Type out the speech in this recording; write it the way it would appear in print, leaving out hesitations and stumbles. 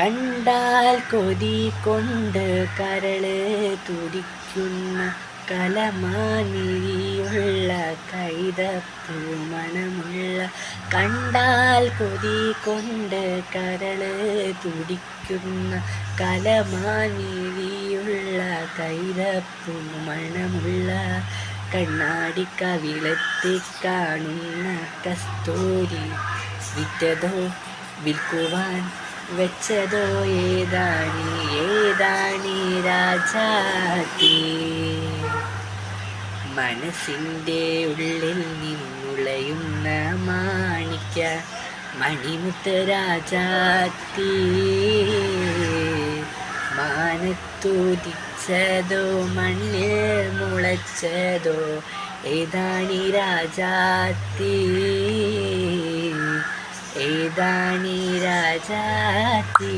കണ്ടാൽ കൊതി കൊണ്ട് കരള് തുടിക്കുന്ന കലമാനിരിയുള്ള കൈതപ്പൂ മണമുള്ള കണ്ടാൽ കൊതി കൊണ്ട് കരള് തുടിക്കുന്ന കലമാനിരിയുള്ള കൈതപ്പൂ മണമുള്ള കണ്ണാടി കവിളത്തി കാണുന്ന കസ്തൂരി വിറ്റതോ വിൽക്കുവാൻ വെച്ചതോ ഏതാണീ രാജാത്തി മനസ്സിൻ്റെ ഉള്ളിൽ നിന്നുളയുന്ന മാണിക്ക മണിമുത്ത് രാജാത്തി മാനത്തുദിച്ചതോ മണ്ണിൽ മുളച്ചതോ ഏതാണീ രാജാത്തി ഏതാണീ രാജാത്തി